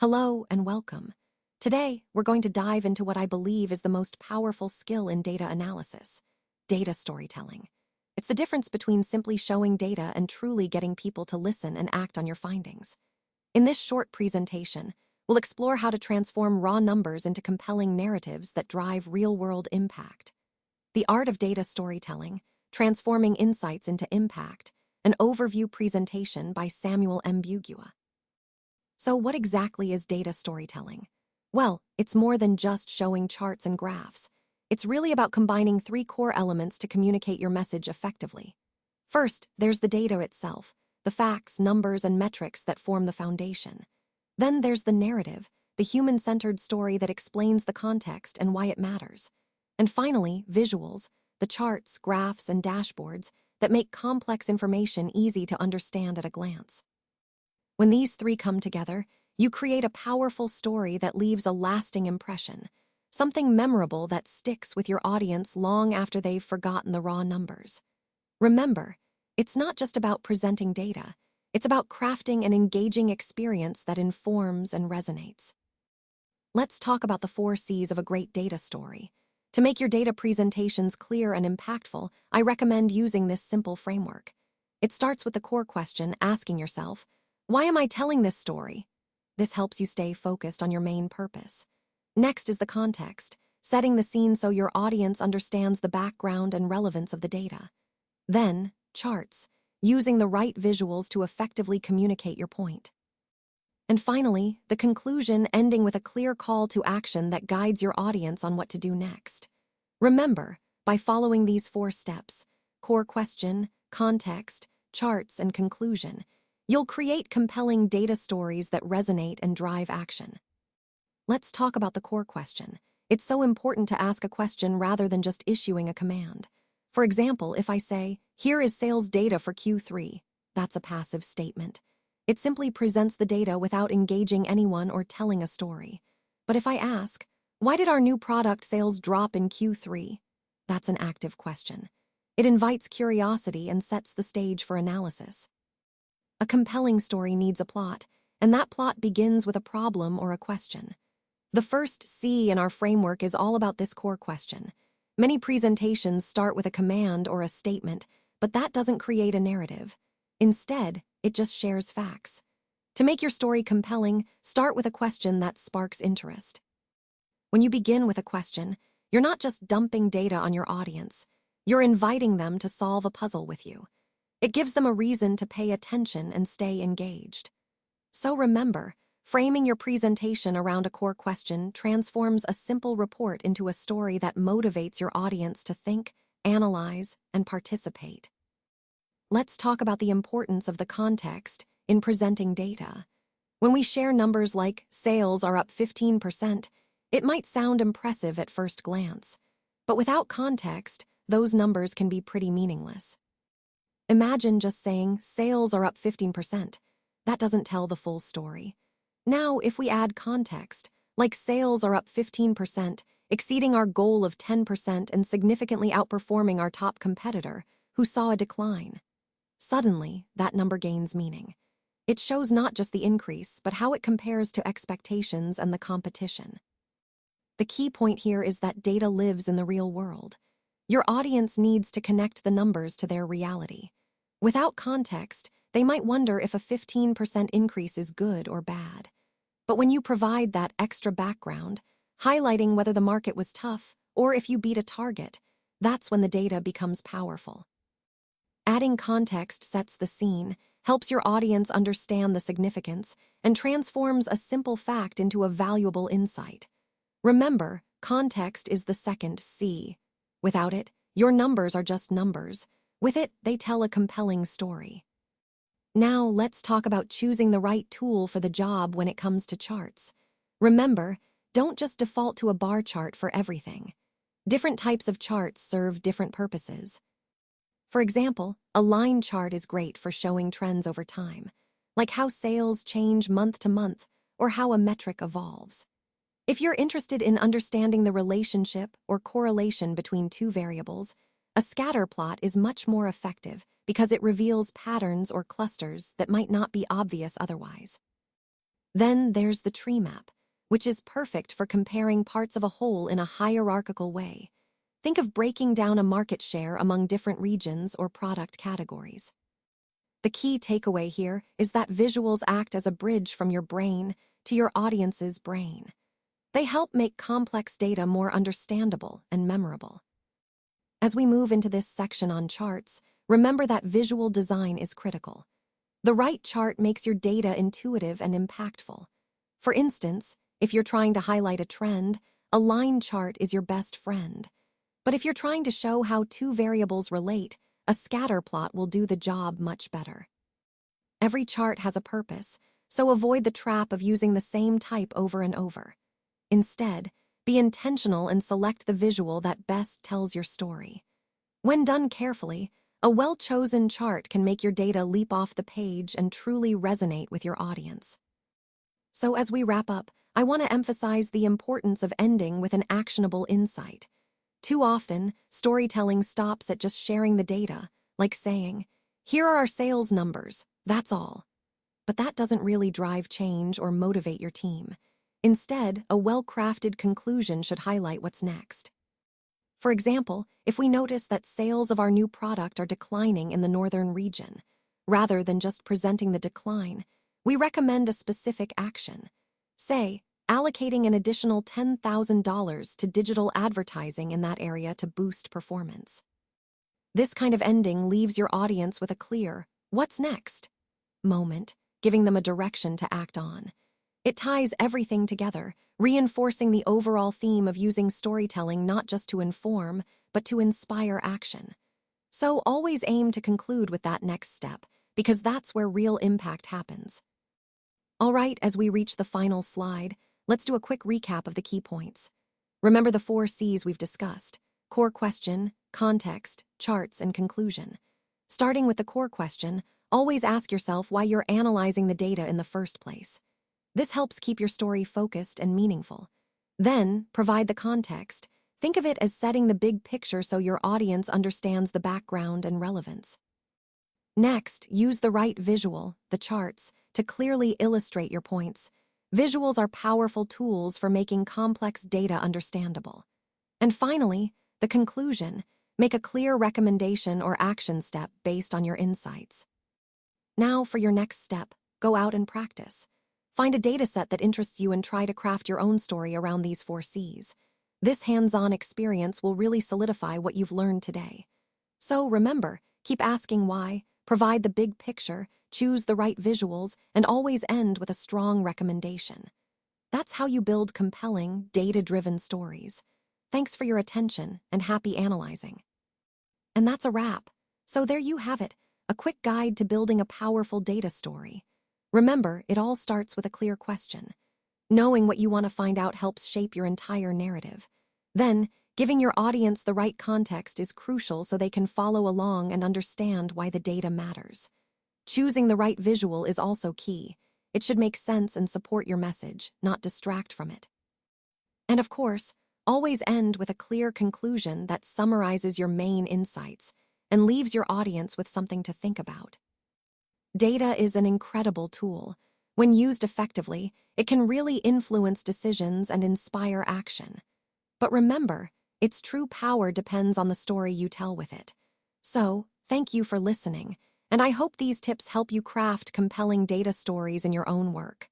Hello and welcome. Today, we're going to dive into what I believe is the most powerful skill in data analysis: data storytelling. It's the difference between simply showing data and truly getting people to listen and act on your findings. In this short presentation, we'll explore how to transform raw numbers into compelling narratives that drive real-world impact. The art of data storytelling, transforming insights into impact, an overview presentation by Samuel M. Bugua. So what exactly is data storytelling? Well, it's more than just showing charts and graphs. It's really about combining three core elements to communicate your message effectively. First, there's the data itself, the facts, numbers, and metrics that form the foundation. Then there's the narrative, the human-centered story that explains the context and why it matters. And finally, visuals, the charts, graphs, and dashboards that make complex information easy to understand at a glance. When these three come together, you create a powerful story that leaves a lasting impression, something memorable that sticks with your audience long after they've forgotten the raw numbers. Remember, it's not just about presenting data, it's about crafting an engaging experience that informs and resonates. Let's talk about the 4 C's of a great data story. To make your data presentations clear and impactful, I recommend using this simple framework. It starts with the core question, asking yourself, why am I telling this story? This helps you stay focused on your main purpose. Next is the context, setting the scene so your audience understands the background and relevance of the data. Then, charts, using the right visuals to effectively communicate your point. And finally, the conclusion, ending with a clear call to action that guides your audience on what to do next. Remember, by following these 4 steps, core question, context, charts, and conclusion, you'll create compelling data stories that resonate and drive action. Let's talk about the core question. It's so important to ask a question rather than just issuing a command. For example, if I say, here is sales data for Q3, that's a passive statement. It simply presents the data without engaging anyone or telling a story. But if I ask, why did our new product sales drop in Q3? That's an active question. It invites curiosity and sets the stage for analysis. A compelling story needs a plot, and that plot begins with a problem or a question. The first C in our framework is all about this core question. Many presentations start with a command or a statement, but that doesn't create a narrative. Instead, it just shares facts. To make your story compelling, start with a question that sparks interest. When you begin with a question, you're not just dumping data on your audience. You're inviting them to solve a puzzle with you. It gives them a reason to pay attention and stay engaged. So remember, framing your presentation around a core question transforms a simple report into a story that motivates your audience to think, analyze, and participate. Let's talk about the importance of the context in presenting data. When we share numbers like sales are up 15%, it might sound impressive at first glance. But without context, those numbers can be pretty meaningless. Imagine just saying, sales are up 15%. That doesn't tell the full story. Now, if we add context, like sales are up 15%, exceeding our goal of 10% and significantly outperforming our top competitor, who saw a decline. Suddenly, that number gains meaning. It shows not just the increase, but how it compares to expectations and the competition. The key point here is that data lives in the real world. Your audience needs to connect the numbers to their reality. Without context, they might wonder if a 15% increase is good or bad. But when you provide that extra background, highlighting whether the market was tough or if you beat a target, that's when the data becomes powerful. Adding context sets the scene, helps your audience understand the significance, and transforms a simple fact into a valuable insight. Remember, context is the second C. Without it, your numbers are just numbers. With it, they tell a compelling story. Now, let's talk about choosing the right tool for the job when it comes to charts. Remember, don't just default to a bar chart for everything. Different types of charts serve different purposes. For example, a line chart is great for showing trends over time, like how sales change month to month or how a metric evolves. If you're interested in understanding the relationship or correlation between two variables, a scatter plot is much more effective because it reveals patterns or clusters that might not be obvious otherwise. Then there's the tree map, which is perfect for comparing parts of a whole in a hierarchical way. Think of breaking down a market share among different regions or product categories. The key takeaway here is that visuals act as a bridge from your brain to your audience's brain. They help make complex data more understandable and memorable. As we move into this section on charts, remember that visual design is critical. The right chart makes your data intuitive and impactful. For instance, if you're trying to highlight a trend, a line chart is your best friend. But if you're trying to show how two variables relate, a scatter plot will do the job much better. Every chart has a purpose, so avoid the trap of using the same type over and over. Instead, be intentional and select the visual that best tells your story. When done carefully, a well-chosen chart can make your data leap off the page and truly resonate with your audience. So as we wrap up, I want to emphasize the importance of ending with an actionable insight. Too often, storytelling stops at just sharing the data, like saying, "Here are our sales numbers, that's all." But that doesn't really drive change or motivate your team. Instead, a well-crafted conclusion should highlight what's next. For example, if we notice that sales of our new product are declining in the northern region, rather than just presenting the decline, we recommend a specific action. Say, allocating an additional $10,000 to digital advertising in that area to boost performance. This kind of ending leaves your audience with a clear, "What's next?" moment, giving them a direction to act on. It ties everything together, reinforcing the overall theme of using storytelling not just to inform, but to inspire action. So always aim to conclude with that next step, because that's where real impact happens. All right, as we reach the final slide, let's do a quick recap of the key points. Remember the 4 C's we've discussed: core question, context, charts, and conclusion. Starting with the core question, always ask yourself why you're analyzing the data in the first place. This helps keep your story focused and meaningful. Then, provide the context. Think of it as setting the big picture so your audience understands the background and relevance. Next, use the right visual, the charts, to clearly illustrate your points. Visuals are powerful tools for making complex data understandable. And finally, the conclusion. Make a clear recommendation or action step based on your insights. Now, for your next step, go out and practice. Find a dataset that interests you and try to craft your own story around these 4 C's. This hands-on experience will really solidify what you've learned today. So remember, keep asking why, provide the big picture, choose the right visuals, and always end with a strong recommendation. That's how you build compelling, data-driven stories. Thanks for your attention and happy analyzing. And that's a wrap. So there you have it, a quick guide to building a powerful data story. Remember, it all starts with a clear question. Knowing what you want to find out helps shape your entire narrative. Then, giving your audience the right context is crucial so they can follow along and understand why the data matters. Choosing the right visual is also key. It should make sense and support your message, not distract from it. And of course, always end with a clear conclusion that summarizes your main insights and leaves your audience with something to think about. Data is an incredible tool. When used effectively, it can really influence decisions and inspire action. But remember, its true power depends on the story you tell with it. So, thank you for listening, and I hope these tips help you craft compelling data stories in your own work.